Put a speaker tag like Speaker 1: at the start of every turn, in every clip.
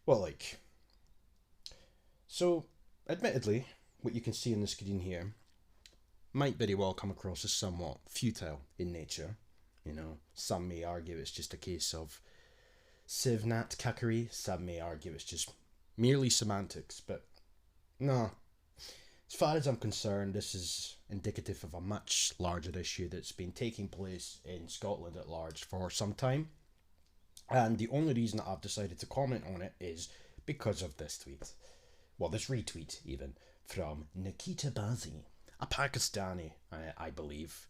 Speaker 1: Well, like, so, admittedly, what you can see on the screen here might very well come across as somewhat futile in nature. You know, some may argue it's just a case of Sivnat Kakari, some may argue it's just merely semantics, but no. As far as I'm concerned, this is indicative of a much larger issue that's been taking place in Scotland at large for some time. And the only reason that I've decided to comment on it is because of this tweet. Well, this retweet, even, from Nikita Bazi, a Pakistani, I believe,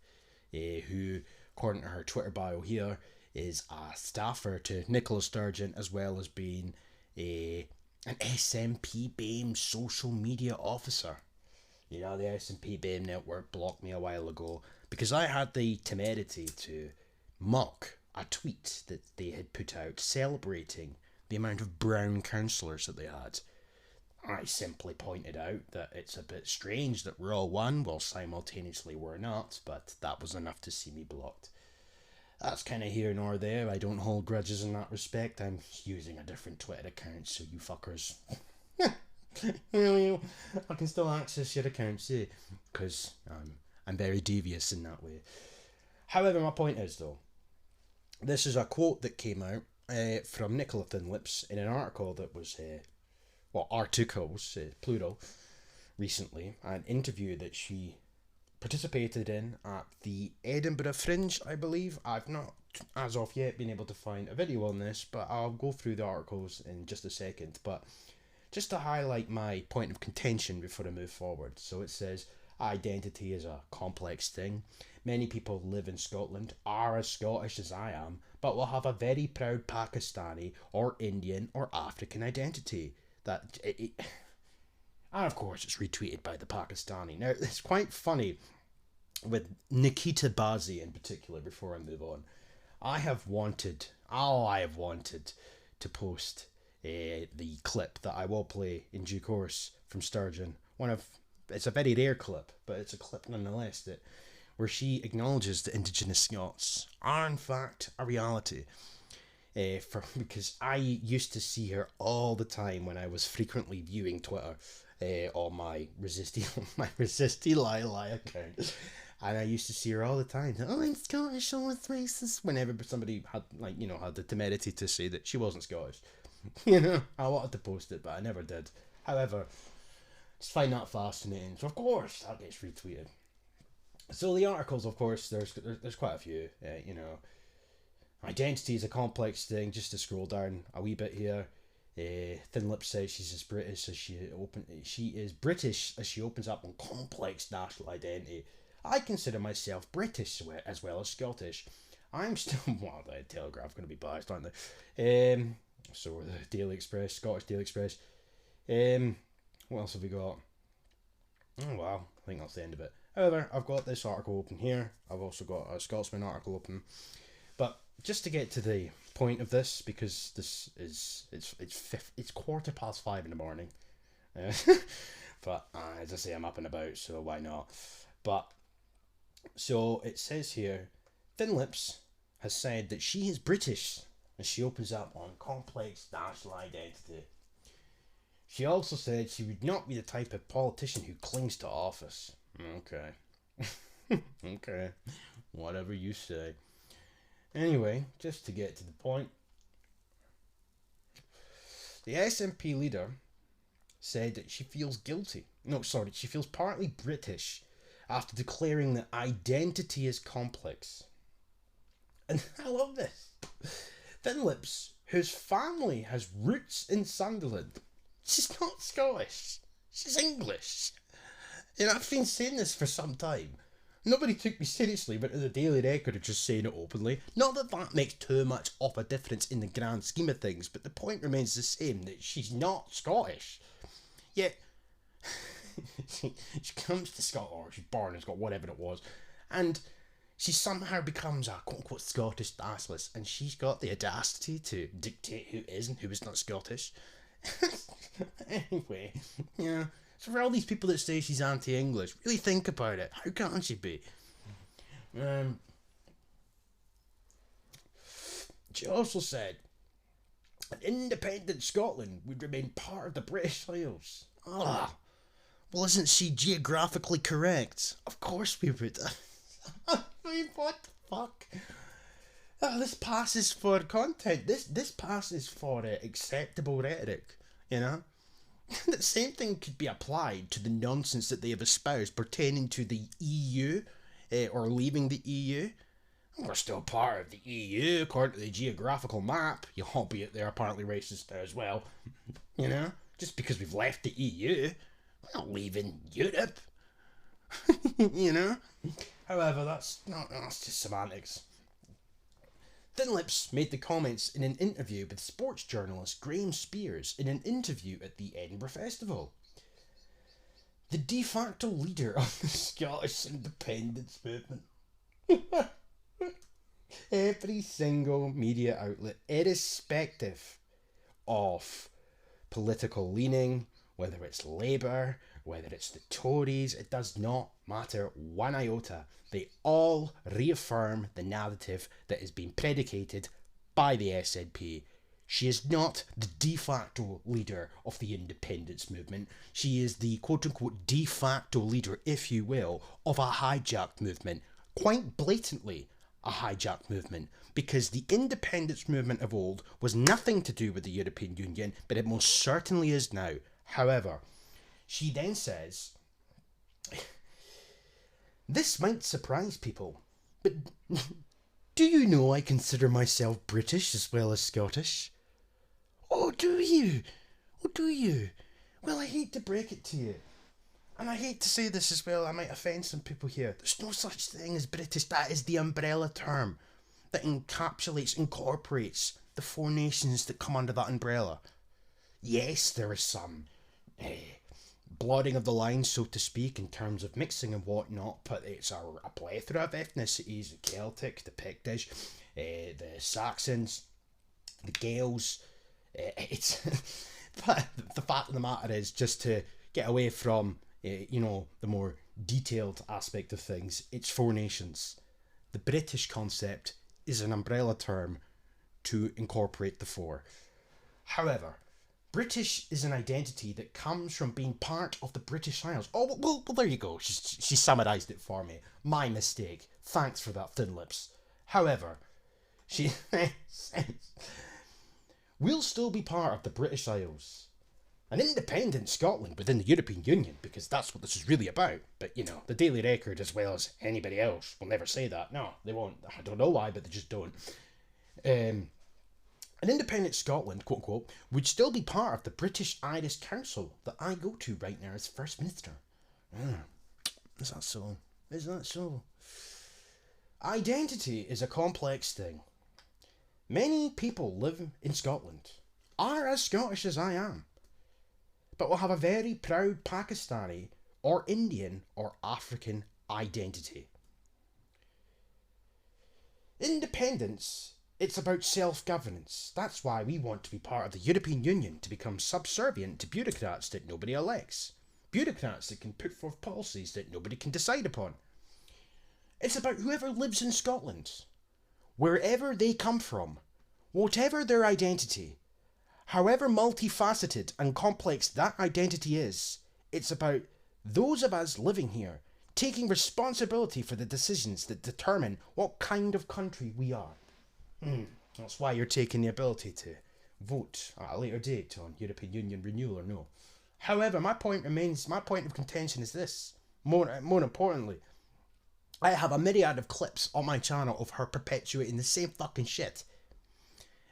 Speaker 1: who, according to her Twitter bio here, is a staffer to Nicola Sturgeon, as well as being an SNP BAME social media officer. You know, the SNP BAME network blocked me a while ago because I had the temerity to mock a tweet that they had put out celebrating the amount of brown councillors that they had. I simply pointed out that it's a bit strange that we're all won while simultaneously we're not, but that was enough to see me blocked. That's kind of here nor there. I don't hold grudges in that respect. I'm using a different Twitter account, so you fuckers. I can still access your account, see? Because I'm very devious in that way. However, my point is, though, this is a quote that came out from Nicola Thinlips in an article that was, articles, plural, recently, an interview that she participated in at the Edinburgh Fringe, I believe. I've not, as of yet, been able to find a video on this, but I'll go through the articles in just a second. But just to highlight my point of contention before I move forward. So it says, identity is a complex thing. Many people live in Scotland, are as Scottish as I am, but will have a very proud Pakistani or Indian or African identity. And of course it's retweeted by the Pakistani. Now, it's quite funny with Nikita Bazi in particular, before I move on. I have wanted to post the clip that I will play in due course from Sturgeon. It's a very rare clip, but it's a clip nonetheless, where she acknowledges that Indigenous Scots are in fact a reality. Because I used to see her all the time when I was frequently viewing Twitter on my Resisty Lila account. And I used to see her all the time. Oh, I'm Scottish, oh, it's racist. Whenever somebody had the temerity to say that she wasn't Scottish. I wanted to post it, but I never did. However, just find that fascinating. So of course that gets retweeted. So the articles, of course, there's quite a few. Identity is a complex thing. Just to scroll down a wee bit here. Thin Lip says she is British as she opens up on complex national identity. I consider myself British as well as Scottish. I'm still the Telegraph going to be biased, aren't they? So the Daily Express, Scottish Daily Express. What else have we got? Oh wow, I think that's the end of it. However, I've got this article open here. I've also got a Scotsman article open. But just to get to the point of this, because this is it's 5:15 in the morning. But as I say, I'm up and about, so why not? But so it says here, Thin Lips has said that she is British as she opens up on complex national identity. She also said she would not be the type of politician who clings to office. Okay. Okay. Whatever you say. Anyway, just to get to the point, the SNP leader said that she feels guilty. No, sorry, she feels partly British after declaring that identity is complex. And I love this. Thin Lips, whose family has roots in Sunderland, she's not Scottish. She's English. And I've been saying this for some time. Nobody took me seriously, but the Daily Record are just saying it openly. Not that that makes too much of a difference in the grand scheme of things, but the point remains the same, that she's not Scottish. Yet, she comes to Scotland, or she's born in Scotland, whatever it was, and she somehow becomes a quote-unquote Scottish nationalist, and she's got the audacity to dictate who is and who is not Scottish. Anyway, yeah. So for all these people that say she's anti-English, really think about it. How can't she be? She also said An independent Scotland would remain part of the British Isles. Ah, well, isn't she geographically correct? Of course we would. I mean, what the fuck? Oh, this passes for content. This passes for acceptable rhetoric, you know? The same thing could be applied to the nonsense that they have espoused pertaining to the EU or leaving the EU. We're still part of the EU according to the geographical map. You albeit they're apparently racist there as well. You know? Just because we've left the EU, we're not leaving Europe. You know? However, that's just semantics. Thin Lips made the comments in an interview with sports journalist Graham Spears in an interview at the Edinburgh Festival. The de facto leader of the Scottish independence movement. Every single media outlet, irrespective of political leaning, whether it's Labour, whether it's the Tories, it does not matter one iota. They all reaffirm the narrative that has been predicated by the SNP. She is not the de facto leader of the independence movement. She is the quote-unquote de facto leader, if you will, of a hijacked movement. Quite blatantly a hijacked movement. Because the independence movement of old was nothing to do with the European Union, but it most certainly is now. However, she then says, this might surprise people, but do you know I consider myself British as well as Scottish? Oh, do you? Oh, do you? Well, I hate to break it to you. And I hate to say this as well, I might offend some people here. There's no such thing as British. That is the umbrella term that encapsulates, incorporates the four nations that come under that umbrella. Yes, there is some blurring of the lines, so to speak, in terms of mixing and whatnot, but it's a plethora of ethnicities: the Celtic, the Pictish, the Saxons, the Gaels. It's but the fact of the matter is, just to get away from the more detailed aspect of things, it's four nations. The British concept is an umbrella term to incorporate the four. However, British is an identity that comes from being part of the British Isles. Oh, well there you go. She summarised it for me. My mistake. Thanks for that, Thin Lips. However, she says, we'll still be part of the British Isles. An independent Scotland within the European Union, because that's what this is really about. But, the Daily Record, as well as anybody else, will never say that. No, they won't. I don't know why, but they just don't. An independent Scotland, quote unquote, would still be part of the British Irish Council that I go to right now as First Minister. Is that so? Is that so? Identity is a complex thing. Many people live in Scotland, are as Scottish as I am, but will have a very proud Pakistani or Indian or African identity. Independence, it's about self-governance. That's why we want to be part of the European Union, to become subservient to bureaucrats that nobody elects. Bureaucrats that can put forth policies that nobody can decide upon. It's about whoever lives in Scotland, wherever they come from, whatever their identity, however multifaceted and complex that identity is. It's about those of us living here taking responsibility for the decisions that determine what kind of country we are. That's why you're taking the ability to vote at a later date on European Union renewal or no. However, my point of contention is this. More importantly, I have a myriad of clips on my channel of her perpetuating the same fucking shit.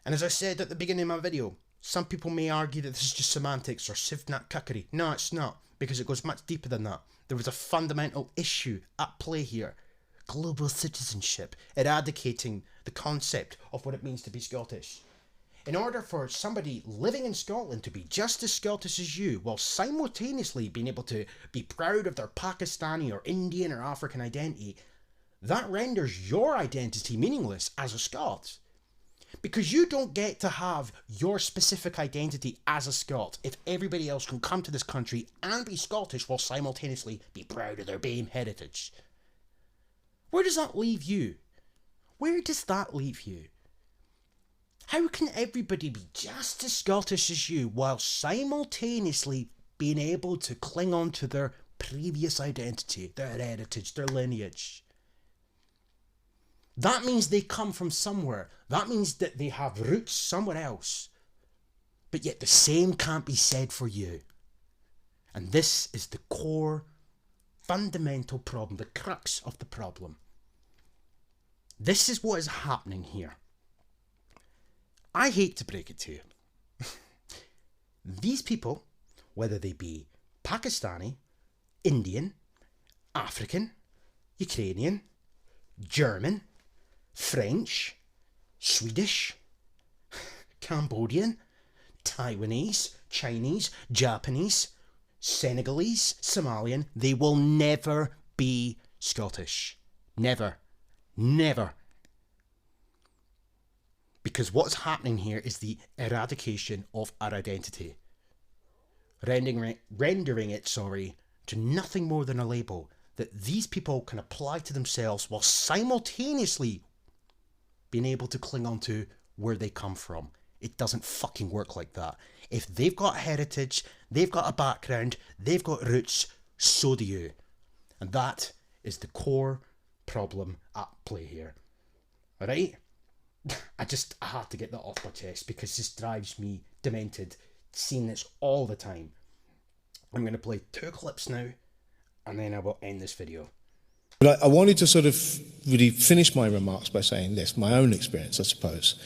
Speaker 1: And as I said at the beginning of my video, some people may argue that this is just semantics or sivnat cuckery. No, it's not, because it goes much deeper than that. There was a fundamental issue at play here. Global citizenship, eradicating the concept of what it means to be Scottish. In order for somebody living in Scotland to be just as Scottish as you, while simultaneously being able to be proud of their Pakistani or Indian or African identity, that renders your identity meaningless as a Scot. Because you don't get to have your specific identity as a Scot if everybody else can come to this country and be Scottish while simultaneously be proud of their BAME heritage. Where does that leave you? Where does that leave you? How can everybody be just as Scottish as you while simultaneously being able to cling on to their previous identity, their heritage, their lineage? That means they come from somewhere. That means that they have roots somewhere else. But yet the same can't be said for you. And this is the core, fundamental problem, the crux of the problem. This is what is happening here. I hate to break it to you. These people, whether they be Pakistani, Indian, African, Ukrainian, German, French, Swedish, Cambodian, Taiwanese, Chinese, Japanese, Senegalese, Somalian, they will never be Scottish. Never. Never. Because what's happening here is the eradication of our identity. Rendering it, to nothing more than a label that these people can apply to themselves while simultaneously being able to cling on to where they come from. It doesn't fucking work like that. If they've got heritage, they've got a background, they've got roots, so do you. And that is the core problem at play here. Alright? I had to get that off my chest because this drives me demented, seeing this all the time. I'm going to play 2 clips now, and then I will end this video.
Speaker 2: But I wanted to sort of really finish my remarks by saying this, my own experience, I suppose.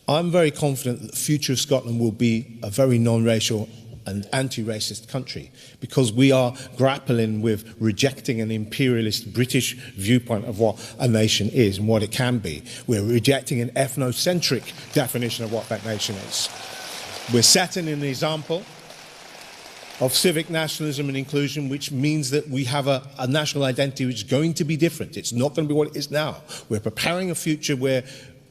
Speaker 2: I'm very confident that the future of Scotland will be a very non-racial and anti-racist country, because we are grappling with rejecting an imperialist British viewpoint of what a nation is and what it can be. We're rejecting an ethnocentric definition of what that nation is. We're setting an example of civic nationalism and inclusion, which means that we have a national identity which is going to be different. It's not going to be what it is now. We're preparing a future where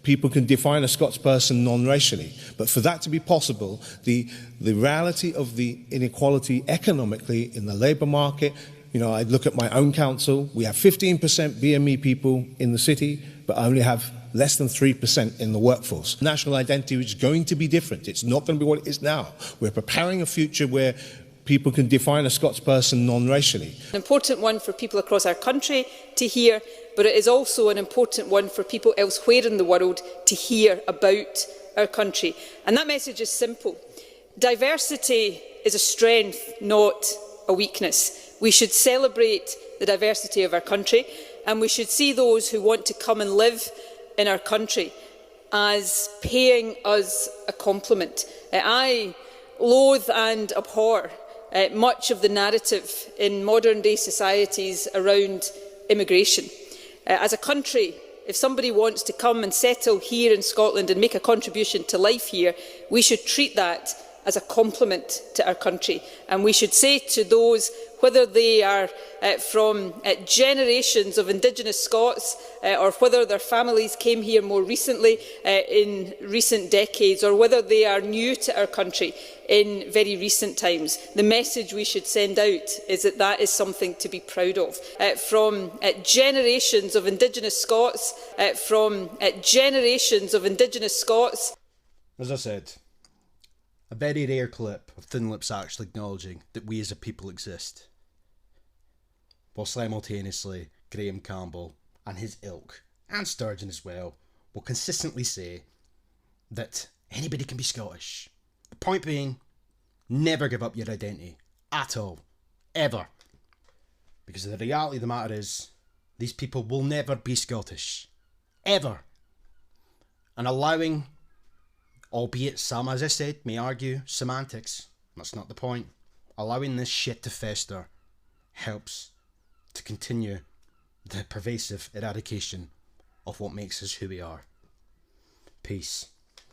Speaker 2: people can define a Scots person non-racially. But for that to be possible, the reality of the inequality economically in the labour market, I look at my own council, we have 15% BME people in the city, but only have less than 3% in the workforce. National identity which is going to be different. It's not going to be what it is now. We're preparing a future where people can define a Scots person non-racially.
Speaker 3: An important one for people across our country to hear, but it is also an important one for people elsewhere in the world to hear about our country. And that message is simple. Diversity is a strength, not a weakness. We should celebrate the diversity of our country, and we should see those who want to come and live in our country as paying us a compliment. I loathe and abhor much of the narrative in modern-day societies around immigration. As a country, if somebody wants to come and settle here in Scotland and make a contribution to life here, we should treat that as a compliment to our country. And we should say to those, whether they are from generations of Indigenous Scots or whether their families came here more recently in recent decades, or whether they are new to our country in very recent times, the message we should send out is that that is something to be proud of. From generations of Indigenous Scots,
Speaker 1: As I said, a very rare clip of Thin Lips actually acknowledging that we as a people exist, while simultaneously Graham Campbell and his ilk, and Sturgeon as well, will consistently say that anybody can be Scottish. The point being, never give up your identity. At all. Ever. Because the reality of the matter is, these people will never be Scottish. Ever. And allowing, albeit some, as I said, may argue semantics, that's not the point. Allowing this shit to fester helps to continue the pervasive eradication of what makes us who we are. Peace.